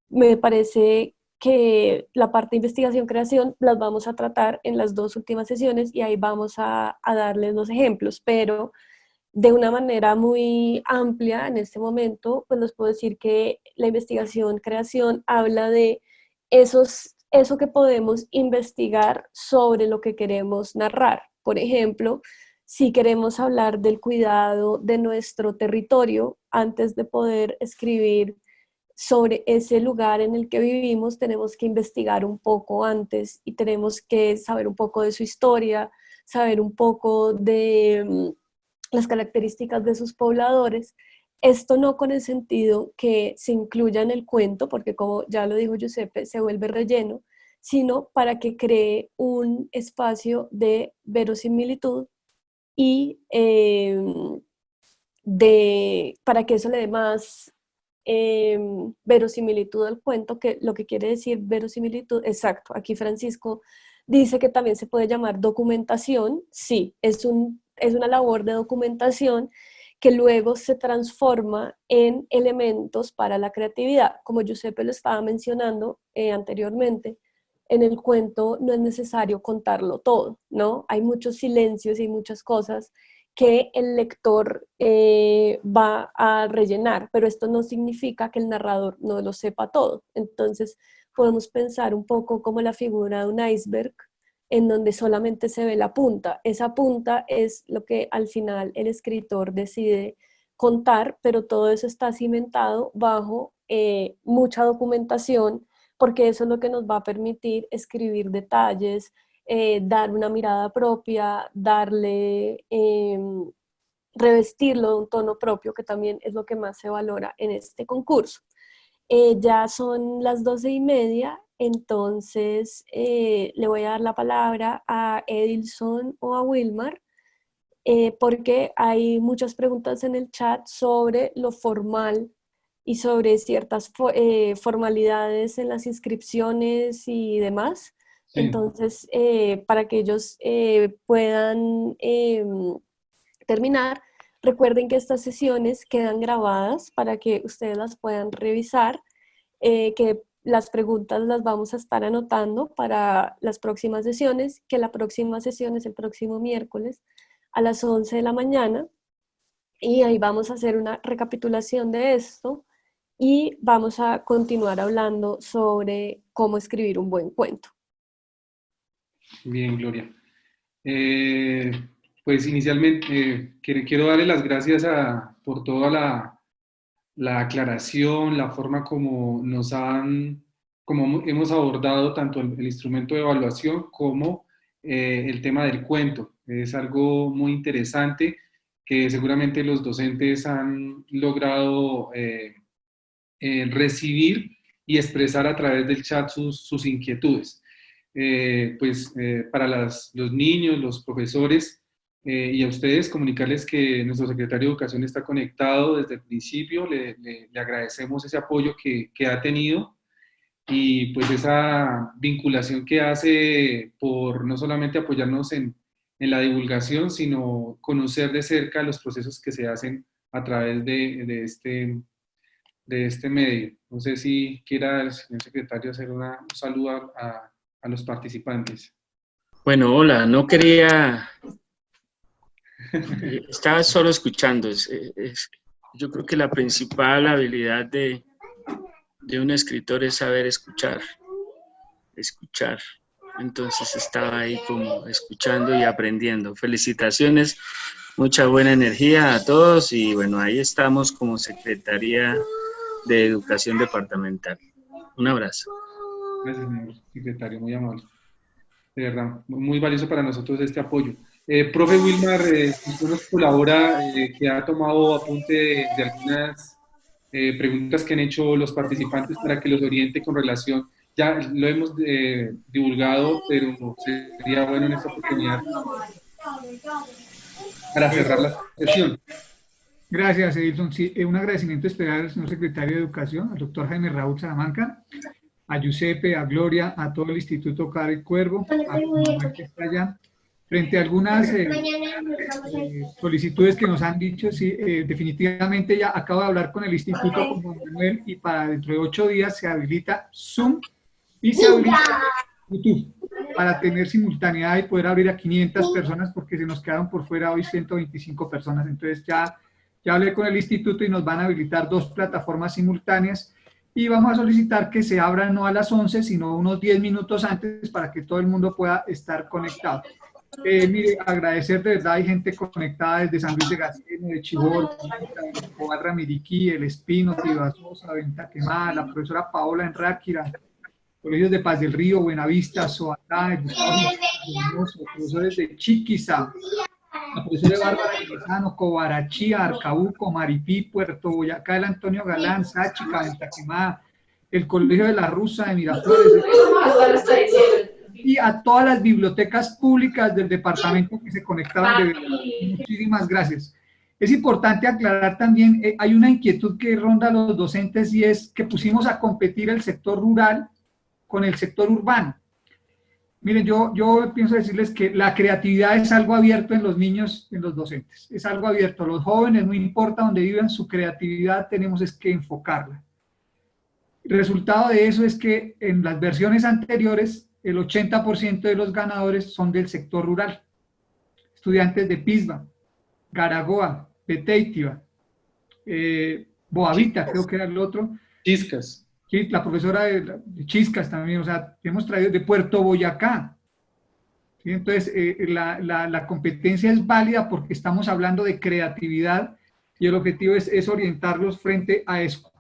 me parece que la parte de investigación-creación las vamos a tratar en las 2 últimas sesiones y ahí vamos a darles los ejemplos, pero de una manera muy amplia en este momento, pues les puedo decir que la investigación-creación habla de eso que podemos investigar sobre lo que queremos narrar. Por ejemplo, si queremos hablar del cuidado de nuestro territorio, antes de poder escribir sobre ese lugar en el que vivimos, tenemos que investigar un poco antes y tenemos que saber un poco de su historia, saber un poco de las características de sus pobladores. Esto no con el sentido que se incluya en el cuento, porque como ya lo dijo Giuseppe, se vuelve relleno, sino para que cree un espacio de verosimilitud y para que eso le dé más verosimilitud al cuento, que lo que quiere decir verosimilitud, exacto, aquí Francisco dice que también se puede llamar documentación, sí, es una labor de documentación que luego se transforma en elementos para la creatividad. Como Giuseppe lo estaba mencionando anteriormente, en el cuento no es necesario contarlo todo, ¿no? Hay muchos silencios y muchas cosas que el lector va a rellenar, pero esto no significa que el narrador no lo sepa todo. Entonces, podemos pensar un poco como la figura de un iceberg, en donde solamente se ve la punta. Esa punta es lo que al final el escritor decide contar, pero todo eso está cimentado bajo mucha documentación, porque eso es lo que nos va a permitir escribir detalles, dar una mirada propia, revestirlo de un tono propio, que también es lo que más se valora en este concurso. Ya son las 12:30, entonces le voy a dar la palabra a Edilson o a Wilmar, porque hay muchas preguntas en el chat sobre lo formal y sobre ciertas formalidades en las inscripciones y demás. Sí. Entonces, para que ellos puedan terminar, recuerden que estas sesiones quedan grabadas para que ustedes las puedan revisar, que las preguntas las vamos a estar anotando para las próximas sesiones, que la próxima sesión es el próximo miércoles a las 11 de la mañana, y ahí vamos a hacer una recapitulación de esto y vamos a continuar hablando sobre cómo escribir un buen cuento. Bien, Gloria. Pues inicialmente quiero darle las gracias por toda la aclaración, la forma como como hemos abordado tanto el instrumento de evaluación como el tema del cuento. Es algo muy interesante que seguramente los docentes han logrado recibir y expresar a través del chat sus inquietudes. Para los niños, los profesores y a ustedes, comunicarles que nuestro secretario de Educación está conectado desde el principio. Le agradecemos ese apoyo que ha tenido y pues esa vinculación que hace por no solamente apoyarnos en la divulgación, sino conocer de cerca los procesos que se hacen a través de este medio. No sé si quiera el señor secretario hacer un saludo a los participantes. Bueno, hola, no quería, estaba solo escuchando. Yo creo que la principal habilidad de un escritor es saber escuchar. Entonces estaba ahí como escuchando y aprendiendo. Felicitaciones, mucha buena energía a todos y bueno, ahí estamos como Secretaría de Educación Departamental. Un abrazo. Gracias, señor secretario, muy amable. De verdad, muy valioso para nosotros este apoyo. Profe Wilmar, usted nos colabora, que ha tomado apunte de algunas preguntas que han hecho los participantes para que los oriente con relación. Ya lo hemos divulgado, pero sería bueno en esta oportunidad para cerrar la sesión. Gracias, Edilson. Sí, un agradecimiento especial al señor secretario de Educación, al doctor Jaime Raúl Salamanca, a Giuseppe, a Gloria, a todo el Instituto Caro y Cuervo, a mi mamá que está allá. Frente a algunas solicitudes que nos han dicho, sí, definitivamente ya acabo de hablar con el Instituto, con Juan Manuel, y para dentro de 8 días se habilita Zoom y se habilita YouTube para tener simultaneidad y poder abrir a 500 personas porque se nos quedaron por fuera hoy 125 personas. Entonces ya hablé con el instituto y nos van a habilitar 2 plataformas simultáneas y vamos a solicitar que se abran no a las 11, sino unos 10 minutos antes para que todo el mundo pueda estar conectado. Mire, agradecer de verdad, hay gente conectada desde San Luis de Gaceno, de Chibol, de Escobar Ramiriquí, El Espino, Tibasosa, Venta Quemada, la profesora Paola Enráquira, colegios de Paz del Río, Buenavista, Soatá, profesores de Chiquiza, la profesora Bárbara Lozano, Cobarachía, Arcabuco, Maripí, Puerto Boyacá, el Antonio Galán, Sáchica, Venta Quemada, el Colegio de la Rusa de Miraflores, y a todas las bibliotecas públicas del departamento que se conectaron. Muchísimas gracias. Es importante aclarar también, hay una inquietud que ronda a los docentes y es que pusimos a competir el sector rural con el sector urbano. Miren, yo pienso decirles que la creatividad es algo abierto en los niños, en los docentes. Es algo abierto. Los jóvenes, no importa dónde vivan, su creatividad tenemos es que enfocarla. El resultado de eso es que en las versiones anteriores, el 80% de los ganadores son del sector rural. Estudiantes de Pisba, Garagoa, Peteitiva, Boavita, creo que era el otro. Chiscas. La profesora de Chiscas también, o sea, hemos traído de Puerto Boyacá. ¿Sí? Entonces, la competencia es válida porque estamos hablando de creatividad y el objetivo es orientarlos frente a eso.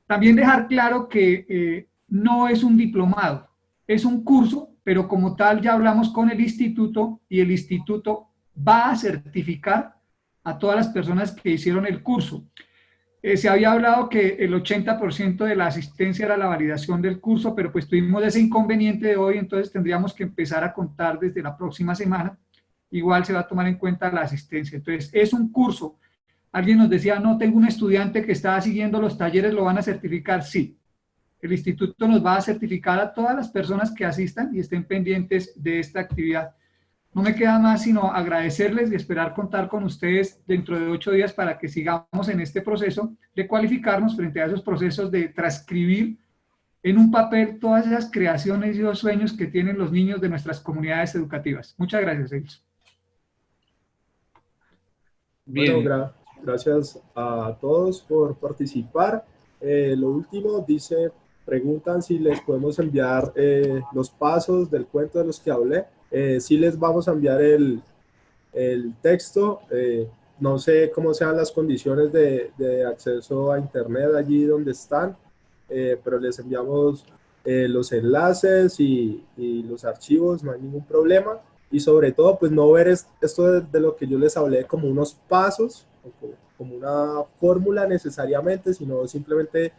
También dejar claro que no es un diplomado, es un curso, pero como tal ya hablamos con el instituto y el instituto va a certificar a todas las personas que hicieron el curso. Se había hablado que el 80% de la asistencia era la validación del curso, pero pues tuvimos ese inconveniente de hoy, entonces tendríamos que empezar a contar desde la próxima semana. Igual se va a tomar en cuenta la asistencia. Entonces, es un curso. Alguien nos decía, no, tengo un estudiante que estaba siguiendo los talleres, ¿lo van a certificar? Sí. El instituto nos va a certificar a todas las personas que asistan y estén pendientes de esta actividad. No me queda más sino agradecerles y esperar contar con ustedes dentro de 8 días para que sigamos en este proceso de cualificarnos frente a esos procesos de transcribir en un papel todas esas creaciones y los sueños que tienen los niños de nuestras comunidades educativas. Muchas gracias, Edilson. Bien. Bueno, gracias a todos por participar. Lo último dice, preguntan si les podemos enviar los pasos del cuento de los que hablé. Sí les vamos a enviar el texto. No sé cómo sean las condiciones de acceso a internet allí donde están, pero les enviamos los enlaces y los archivos, no hay ningún problema. Y sobre todo, pues no ver esto de lo que yo les hablé como unos pasos, como una fórmula necesariamente, sino simplemente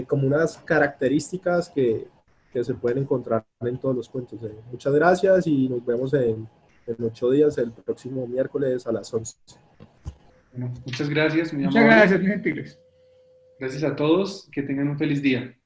como unas características que se pueden encontrar en todos los cuentos. Muchas gracias y nos vemos en 8 días, el próximo miércoles a las 11. Bueno, muchas gracias. Muchas gracias, muy gentiles. Gracias a todos, que tengan un feliz día.